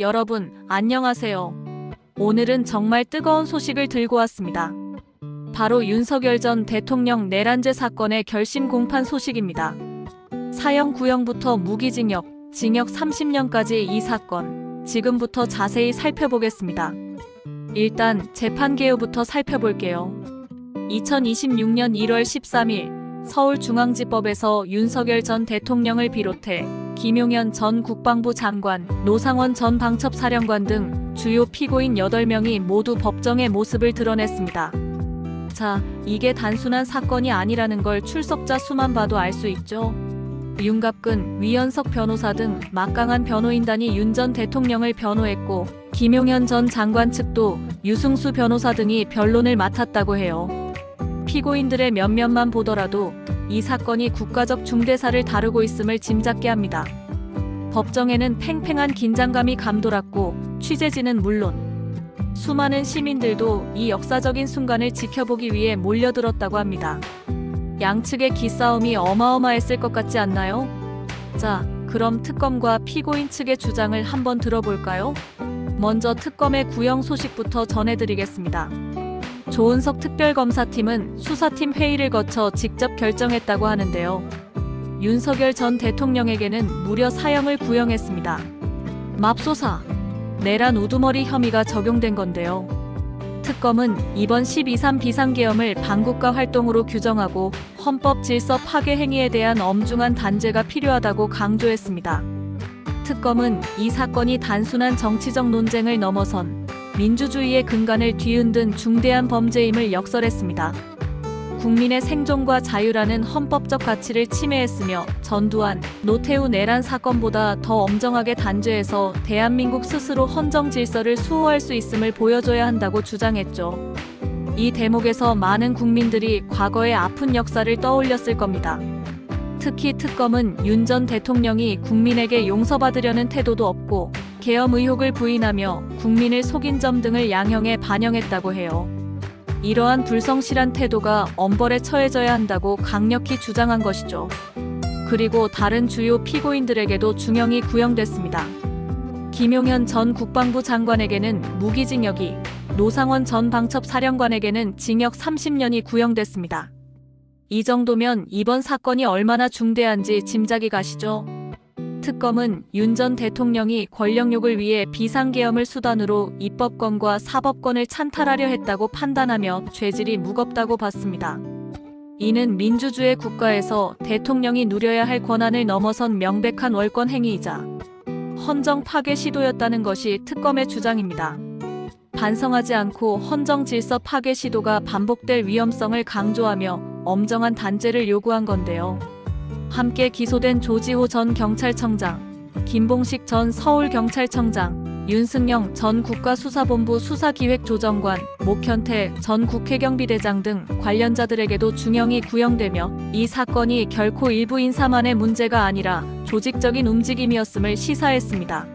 여러분, 안녕하세요. 오늘은 정말 뜨거운 소식을 들고 왔습니다. 바로 윤석열 전 대통령 내란죄 사건의 결심 공판 소식입니다. 사형 구형부터 무기징역, 징역 30년까지 이 사건, 지금부터 자세히 살펴보겠습니다. 일단 재판 개요부터 살펴볼게요. 2026년 1월 13일 서울중앙지법에서 윤석열 전 대통령을 비롯해 김용현 전 국방부 장관, 노상원 전 방첩사령관 등 주요 피고인 8명이 모두 법정의 모습을 드러냈습니다. 자, 이게 단순한 사건이 아니라는 걸 출석자 수만 봐도 알 수 있죠. 윤갑근, 위헌석 변호사 등 막강한 변호인단이 윤 전 대통령을 변호했고, 김용현 전 장관 측도 유승수 변호사 등이 변론을 맡았다고 해요. 피고인들의 면면만 보더라도 이 사건이 국가적 중대사를 다루고 있음을 짐작케 합니다. 법정에는 팽팽한 긴장감이 감돌았고, 취재진은 물론 수많은 시민들도 이 역사적인 순간을 지켜보기 위해 몰려들었다고 합니다. 양측의 기싸움이 어마어마했을 것 같지 않나요? 자, 그럼 특검과 피고인 측의 주장을 한번 들어볼까요? 먼저 특검의 구형 소식부터 전해드리겠습니다. 조은석 특별검사팀은 수사팀 회의를 거쳐 직접 결정했다고 하는데요. 윤석열 전 대통령에게는 무려 사형을 구형했습니다. 맙소사, 내란 우두머리 혐의가 적용된 건데요. 특검은 이번 12.3 비상계엄을 반국가 활동으로 규정하고 헌법 질서 파괴 행위에 대한 엄중한 단죄가 필요하다고 강조했습니다. 특검은 이 사건이 단순한 정치적 논쟁을 넘어선 민주주의의 근간을 뒤흔든 중대한 범죄임을 역설했습니다. 국민의 생존과 자유라는 헌법적 가치를 침해했으며 전두환, 노태우 내란 사건보다 더 엄정하게 단죄해서 대한민국 스스로 헌정 질서를 수호할 수 있음을 보여줘야 한다고 주장했죠. 이 대목에서 많은 국민들이 과거의 아픈 역사를 떠올렸을 겁니다. 특히 특검은 윤 전 대통령이 국민에게 용서받으려는 태도도 없고 계엄 의혹을 부인하며 국민을 속인 점 등을 양형에 반영했다고 해요. 이러한 불성실한 태도가 엄벌에 처해져야 한다고 강력히 주장한 것이죠. 그리고 다른 주요 피고인들에게도 중형이 구형됐습니다. 김용현 전 국방부 장관에게는 무기징역이, 노상원 전 방첩사령관에게는 징역 30년이 구형됐습니다. 이 정도면 이번 사건이 얼마나 중대한지 짐작이 가시죠? 특검은 윤 전 대통령이 권력욕을 위해 비상계엄을 수단으로 입법권과 사법권을 찬탈하려 했다고 판단하며 죄질이 무겁다고 봤습니다. 이는 민주주의 국가에서 대통령이 누려야 할 권한을 넘어선 명백한 월권 행위이자 헌정 파괴 시도였다는 것이 특검의 주장입니다. 반성하지 않고 헌정 질서 파괴 시도가 반복될 위험성을 강조하며 엄정한 단죄를 요구한 건데요. 함께 기소된 조지호 전 경찰청장, 김봉식 전 서울경찰청장, 윤승영 전 국가수사본부 수사기획조정관, 목현태 전 국회경비대장 등 관련자들에게도 중형이 구형되며 이 사건이 결코 일부 인사만의 문제가 아니라 조직적인 움직임이었음을 시사했습니다.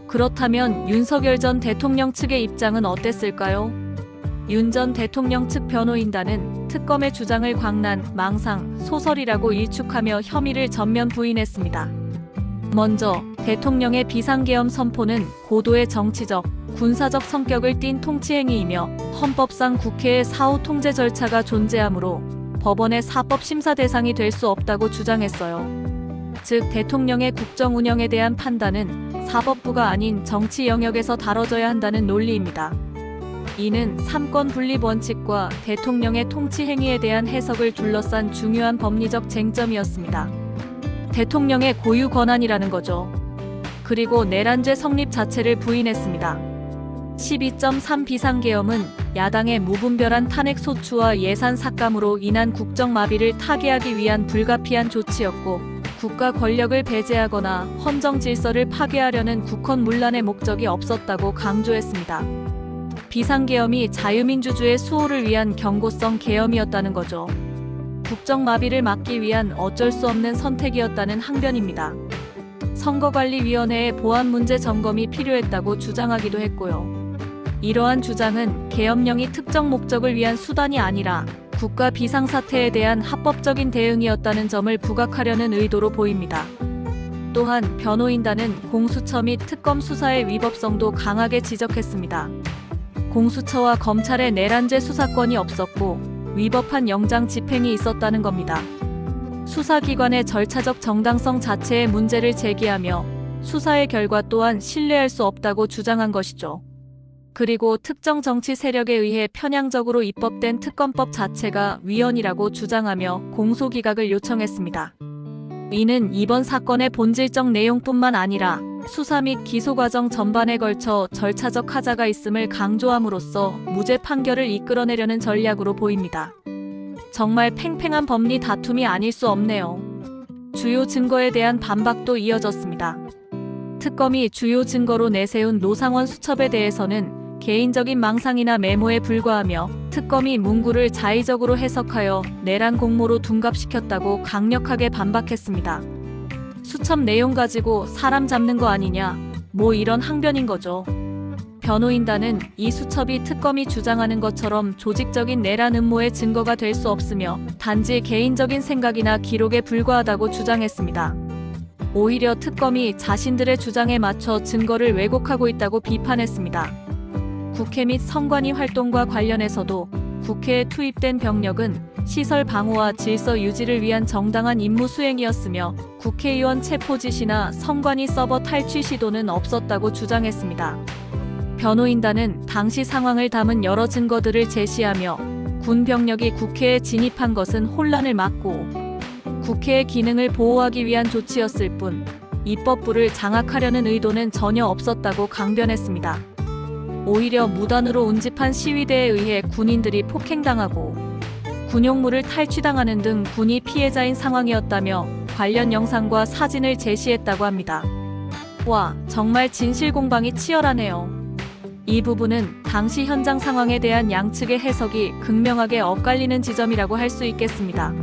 그렇다면 윤석열 전 대통령 측의 입장은 어땠을까요? 윤 전 대통령 측 변호인단은 특검의 주장을 광란, 망상, 소설이라고 일축하며 혐의를 전면 부인했습니다. 먼저 대통령의 비상계엄 선포는 고도의 정치적, 군사적 성격을 띤 통치행위이며 헌법상 국회의 사후 통제 절차가 존재하므로 법원의 사법 심사 대상이 될 수 없다고 주장했어요. 즉 대통령의 국정 운영에 대한 판단은 사법부가 아닌 정치 영역에서 다뤄져야 한다는 논리입니다. 이는 삼권 분립 원칙과 대통령의 통치 행위에 대한 해석을 둘러싼 중요한 법리적 쟁점이었습니다. 대통령의 고유 권한이라는 거죠. 그리고 내란죄 성립 자체를 부인했습니다. 12.3 비상계엄은 야당의 무분별한 탄핵 소추와 예산 삭감으로 인한 국정 마비를 타개하기 위한 불가피한 조치였고, 국가 권력을 배제하거나 헌정 질서를 파괴하려는 국헌문란의 목적이 없었다고 강조했습니다. 비상계엄이 자유민주주의 수호를 위한 경고성 계엄이었다는 거죠. 국정마비를 막기 위한 어쩔 수 없는 선택이었다는 항변입니다. 선거관리위원회의 보안 문제 점검이 필요했다고 주장하기도 했고요. 이러한 주장은 계엄령이 특정 목적을 위한 수단이 아니라 국가 비상사태에 대한 합법적인 대응이었다는 점을 부각하려는 의도로 보입니다. 또한 변호인단은 공수처 및 특검 수사의 위법성도 강하게 지적했습니다. 공수처와 검찰의 내란죄 수사권이 없었고 위법한 영장 집행이 있었다는 겁니다. 수사기관의 절차적 정당성 자체에 문제를 제기하며 수사의 결과 또한 신뢰할 수 없다고 주장한 것이죠. 그리고 특정 정치 세력에 의해 편향적으로 입법된 특검법 자체가 위헌이라고 주장하며 공소기각을 요청했습니다. 이는 이번 사건의 본질적 내용뿐만 아니라 수사 및 기소 과정 전반에 걸쳐 절차적 하자가 있음을 강조함으로써 무죄 판결을 이끌어내려는 전략으로 보입니다. 정말 팽팽한 법리 다툼이 아닐 수 없네요. 주요 증거에 대한 반박도 이어졌습니다. 특검이 주요 증거로 내세운 노상원 수첩에 대해서는 개인적인 망상이나 메모에 불과하며 특검이 문구를 자의적으로 해석하여 내란 공모로 둔갑시켰다고 강력하게 반박했습니다. 수첩 내용 가지고 사람 잡는 거 아니냐, 뭐 이런 항변인 거죠. 변호인단은 이 수첩이 특검이 주장하는 것처럼 조직적인 내란 음모의 증거가 될 수 없으며 단지 개인적인 생각이나 기록에 불과하다고 주장했습니다. 오히려 특검이 자신들의 주장에 맞춰 증거를 왜곡하고 있다고 비판했습니다. 국회 및 선관위 활동과 관련해서도 국회에 투입된 병력은 시설 방호와 질서 유지를 위한 정당한 임무 수행이었으며 국회의원 체포 지시나 선관위 서버 탈취 시도는 없었다고 주장했습니다. 변호인단은 당시 상황을 담은 여러 증거들을 제시하며 군 병력이 국회에 진입한 것은 혼란을 막고 국회의 기능을 보호하기 위한 조치였을 뿐 입법부를 장악하려는 의도는 전혀 없었다고 강변했습니다. 오히려 무단으로 운집한 시위대에 의해 군인들이 폭행당하고 군용물을 탈취당하는 등 군이 피해자인 상황이었다며 관련 영상과 사진을 제시했다고 합니다. 와, 정말 진실 공방이 치열하네요. 이 부분은 당시 현장 상황에 대한 양측의 해석이 극명하게 엇갈리는 지점이라고 할 수 있겠습니다.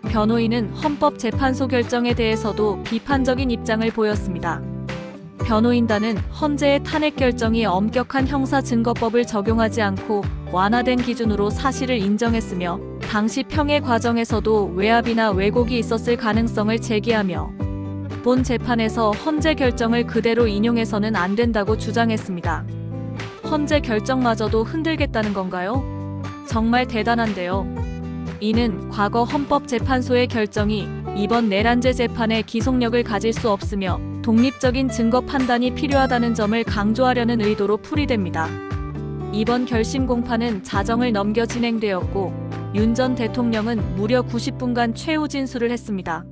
변호인은 헌법재판소 결정에 대해서도 비판적인 입장을 보였습니다. 변호인단은 헌재의 탄핵 결정이 엄격한 형사증거법을 적용하지 않고 완화된 기준으로 사실을 인정했으며 당시 평해 과정에서도 외압이나 왜곡이 있었을 가능성을 제기하며 본 재판에서 헌재 결정을 그대로 인용해서는 안 된다고 주장했습니다. 헌재 결정마저도 흔들겠다는 건가요? 정말 대단한데요. 이는 과거 헌법재판소의 결정이 이번 내란죄 재판의 기속력을 가질 수 없으며 독립적인 증거 판단이 필요하다는 점을 강조하려는 의도로 풀이됩니다. 이번 결심 공판은 자정을 넘겨 진행되었고 윤 전 대통령은 무려 90분간 최후 진술을 했습니다.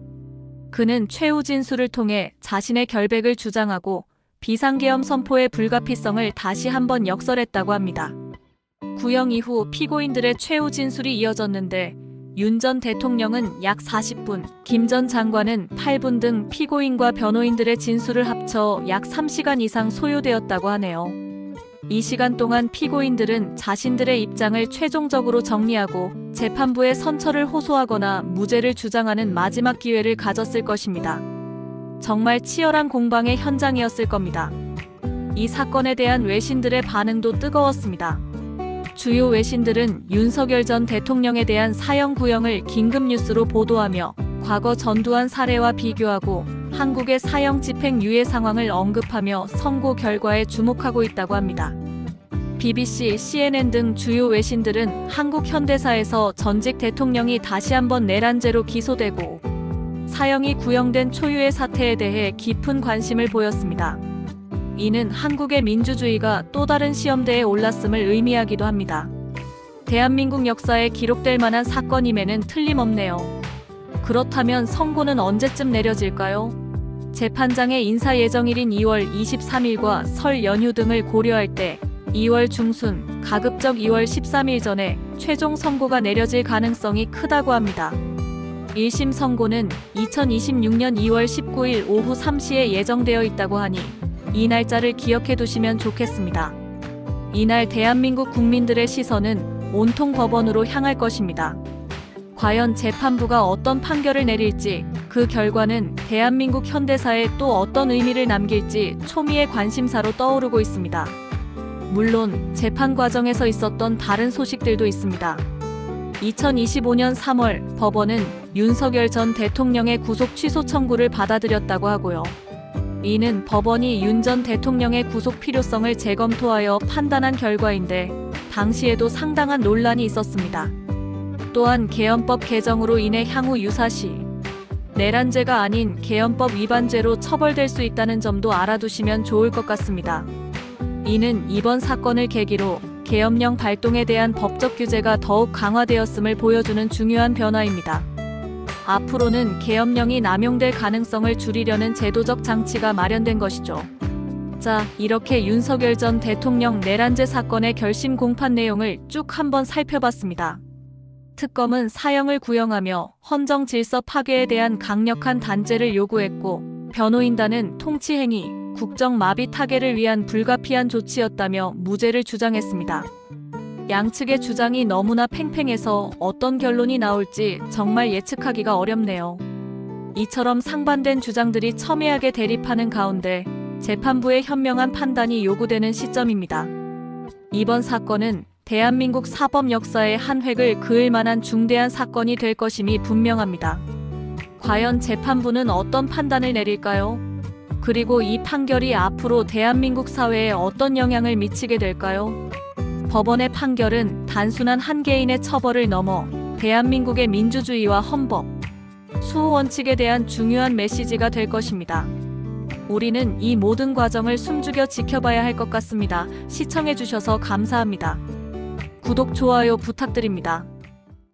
그는 최후 진술을 통해 자신의 결백을 주장하고 비상계엄 선포의 불가피성을 다시 한번 역설했다고 합니다. 구형 이후 피고인들의 최후 진술이 이어졌는데 윤 전 대통령은 약 40분, 김 전 장관은 8분 등 피고인과 변호인들의 진술을 합쳐 약 3시간 이상 소요되었다고 하네요. 이 시간 동안 피고인들은 자신들의 입장을 최종적으로 정리하고 재판부에 선처를 호소하거나 무죄를 주장하는 마지막 기회를 가졌을 것입니다. 정말 치열한 공방의 현장이었을 겁니다. 이 사건에 대한 외신들의 반응도 뜨거웠습니다. 주요 외신들은 윤석열 전 대통령에 대한 사형 구형을 긴급뉴스로 보도하며 과거 전두환 사례와 비교하고 한국의 사형 집행 유예 상황을 언급하며 선고 결과에 주목하고 있다고 합니다. BBC, CNN 등 주요 외신들은 한국 현대사에서 전직 대통령이 다시 한번 내란죄로 기소되고 사형이 구형된 초유의 사태에 대해 깊은 관심을 보였습니다. 이는 한국의 민주주의가 또 다른 시험대에 올랐음을 의미하기도 합니다. 대한민국 역사에 기록될 만한 사건임에는 틀림없네요. 그렇다면 선고는 언제쯤 내려질까요? 재판장의 인사 예정일인 2월 23일과 설 연휴 등을 고려할 때 2월 중순, 가급적 2월 13일 전에 최종 선고가 내려질 가능성이 크다고 합니다. 1심 선고는 2026년 2월 19일 오후 3시에 예정되어 있다고 하니 이 날짜를 기억해 두시면 좋겠습니다. 이날 대한민국 국민들의 시선은 온통 법원으로 향할 것입니다. 과연 재판부가 어떤 판결을 내릴지, 그 결과는 대한민국 현대사에 또 어떤 의미를 남길지 초미의 관심사로 떠오르고 있습니다. 물론 재판 과정에서 있었던 다른 소식들도 있습니다. 2025년 3월 법원은 윤석열 전 대통령의 구속 취소 청구를 받아들였다고 하고요. 이는 법원이 윤 전 대통령의 구속 필요성을 재검토하여 판단한 결과인데 당시에도 상당한 논란이 있었습니다. 또한 개헌법 개정으로 인해 향후 유사시 내란죄가 아닌 개헌법 위반죄로 처벌될 수 있다는 점도 알아두시면 좋을 것 같습니다. 이는 이번 사건을 계기로 계엄령 발동에 대한 법적 규제가 더욱 강화되었음을 보여주는 중요한 변화입니다. 앞으로는 계엄령이 남용될 가능성을 줄이려는 제도적 장치가 마련된 것이죠. 자, 이렇게 윤석열 전 대통령 내란죄 사건의 결심 공판 내용을 쭉 한번 살펴봤습니다. 특검은 사형을 구형하며 헌정 질서 파괴에 대한 강력한 단죄를 요구했고, 변호인단은 통치행위, 국정 마비 타개를 위한 불가피한 조치였다며 무죄를 주장했습니다. 양측의 주장이 너무나 팽팽해서 어떤 결론이 나올지 정말 예측하기가 어렵네요. 이처럼 상반된 주장들이 첨예하게 대립하는 가운데 재판부의 현명한 판단이 요구되는 시점입니다. 이번 사건은 대한민국 사법 역사의 한 획을 그을 만한 중대한 사건이 될 것임이 분명합니다. 과연 재판부는 어떤 판단을 내릴까요? 그리고 이 판결이 앞으로 대한민국 사회에 어떤 영향을 미치게 될까요? 법원의 판결은 단순한 한 개인의 처벌을 넘어 대한민국의 민주주의와 헌법, 수호 원칙에 대한 중요한 메시지가 될 것입니다. 우리는 이 모든 과정을 숨죽여 지켜봐야 할 것 같습니다. 시청해주셔서 감사합니다. 구독, 좋아요 부탁드립니다.